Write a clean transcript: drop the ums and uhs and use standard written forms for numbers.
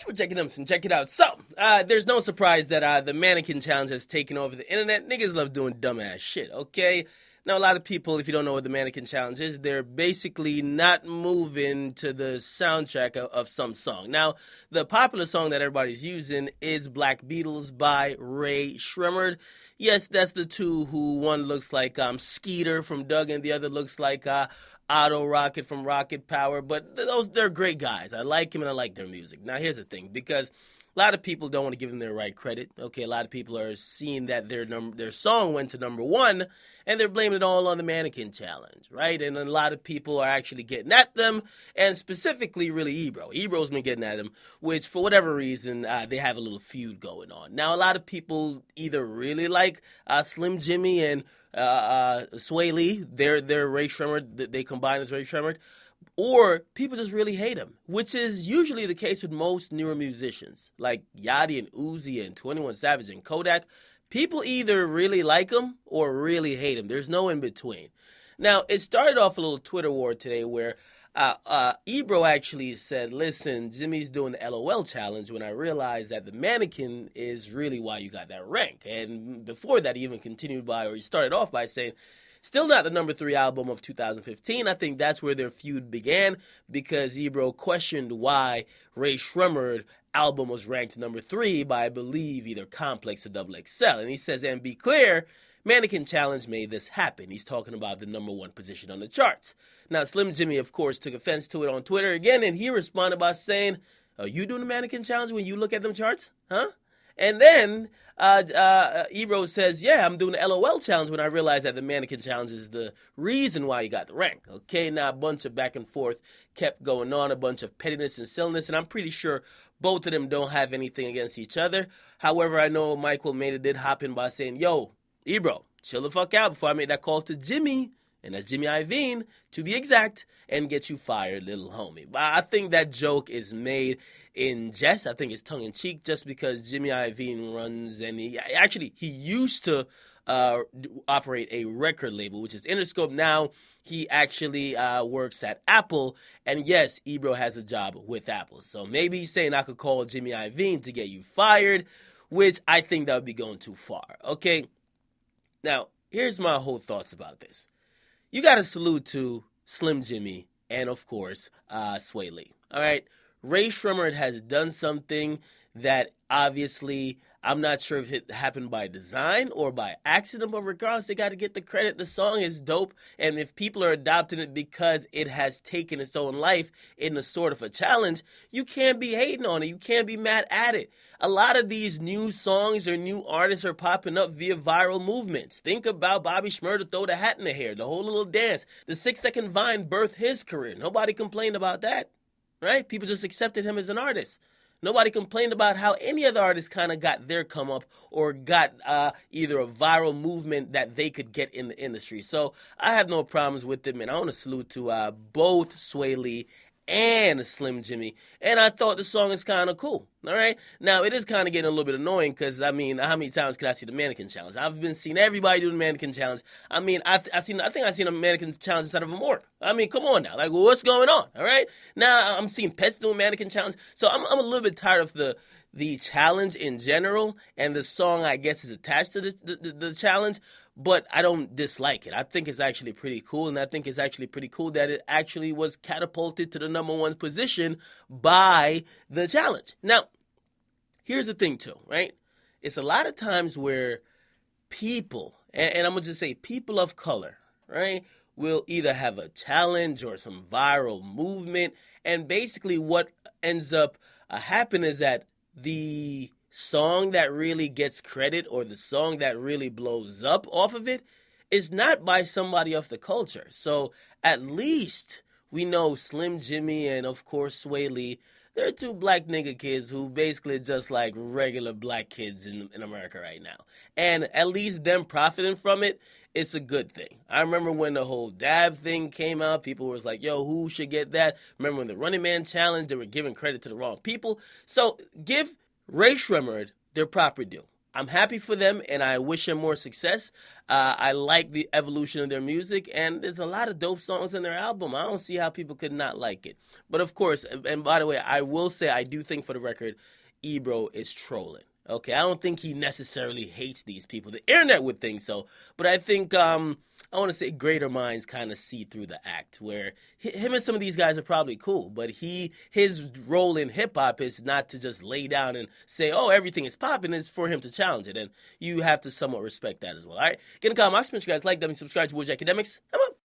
We're checking them and check it out. So, there's no surprise that the Mannequin Challenge has taken over the internet. Niggas love doing dumbass shit, okay? Now, a lot of people, if you don't know what the Mannequin Challenge is, they're basically not moving to the soundtrack of some song. Now, the popular song that everybody's using is Black Beatles by Rae Sremmurd. Yes, that's the two who one looks like Skeeter from Doug and the other looks like Otto Rocket from Rocket Power, but they're great guys. I like them and I like their music. Now, here's the thing, because a lot of people don't want to give them their right credit. Okay, a lot of people are seeing that their song went to #1, and they're blaming it all on the Mannequin Challenge, right? And a lot of people are actually getting at them, and specifically, really, Ebro. Ebro's been getting at them, which, for whatever reason, they have a little feud going on. Now, a lot of people either really like Slim Jimmy and Sway Lee. They're Rae Sremmurd. They combine as Rae Sremmurd. Or people just really hate him, which is usually the case with most newer musicians, like Yachty and Uzi and 21 Savage and Kodak. People either really like him or really hate him. There's no in between. Now, it started off a little Twitter war today where Ebro actually said, listen, Jimmy's doing the LOL challenge when I realized that the Mannequin is really why you got that rank. And before that, he even continued by, or he started off by saying, still not the #3 album of 2015. I think that's where their feud began because Ebro questioned why Rae Sremmurd album was ranked #3 by, I believe, either Complex or XXL. And he says, and be clear, Mannequin Challenge made this happen. He's talking about the #1 position on the charts. Now, Slim Jimmy, of course, took offense to it on Twitter again, and he responded by saying, are you doing the Mannequin Challenge when you look at them charts? Huh? And then Ebro says, yeah, I'm doing the LOL challenge when I realized that the Mannequin Challenge is the reason why you got the rank. Okay, now a bunch of back and forth kept going on, a bunch of pettiness and silliness, and I'm pretty sure both of them don't have anything against each other. However, I know Michael Maida did hop in by saying, yo, Ebro, chill the fuck out before I make that call to Jimmy, and that's Jimmy Iovine, to be exact, and get you fired, little homie. But I think that joke is made in jest. I think it's tongue-in-cheek just because Jimmy Iovine runs, and he used to operate a record label, which is Interscope. Now he actually works at Apple, and yes, Ebro has a job with Apple. So maybe he's saying I could call Jimmy Iovine to get you fired, which I think that would be going too far, okay? Now, here's my whole thoughts about this. You got to salute to Slim Jimmy and, of course, Sway Lee, all right? Rae Sremmurd has done something that obviously I'm not sure if it happened by design or by accident, but regardless, they got to get the credit. The song is dope, and if people are adopting it because it has taken its own life in a sort of a challenge, you can't be hating on it. You can't be mad at it. A lot of these new songs or new artists are popping up via viral movements. Think about Bobby Shmurda throw the hat in the hair, the whole little dance. The 6-second Vine birthed his career. Nobody complained about that, right? People just accepted him as an artist. Nobody complained about how any other artist kind of got their come up or got either a viral movement that they could get in the industry. So I have no problems with them, and I want to salute to both Sway Lee and Slim Jimmy. And I thought the song is kind of cool, all right? Now, it is kind of getting a little bit annoying because, I mean, how many times can I see the Mannequin Challenge? I've been seeing everybody do the Mannequin Challenge. I mean, I think I've seen a Mannequin Challenge inside of a morgue. I mean, come on now. Like, what's going on, all right? Now, I'm seeing pets doing Mannequin Challenge. So I'm a little bit tired of the challenge in general, and the song, I guess, is attached to the challenge. But I don't dislike it. I think it's actually pretty cool, and I think it's actually pretty cool that it actually was catapulted to the #1 position by the challenge. Now, here's the thing, too, right? It's a lot of times where people, and I'm going to just say people of color, right, will either have a challenge or some viral movement, and basically what ends up happening is that the song that really gets credit or the song that really blows up off of it is not by somebody of the culture. So at least we know Slim Jimmy and, of course, Sway Lee, they're two black nigga kids who basically just like regular black kids in America right now. And at least them profiting from it, it's a good thing. I remember when the whole dab thing came out, people was like, yo, who should get that? Remember when the Running Man Challenge, they were giving credit to the wrong people. So give Rae Sremmurd their proper due. I'm happy for them, and I wish them more success. I like the evolution of their music, and there's a lot of dope songs in their album. I don't see how people could not like it. But of course, and by the way, I will say I do think, for the record, Ebro is trolling. Okay, I don't think he necessarily hates these people. The internet would think so, but I think I want to say greater minds kind of see through the act. Where him and some of these guys are probably cool, but his role in hip hop is not to just lay down and say, "Oh, everything is popping." It's for him to challenge it, and you have to somewhat respect that as well. All right, get in the comment box. Make sure you guys like, subscribe to Akademiks. Come on.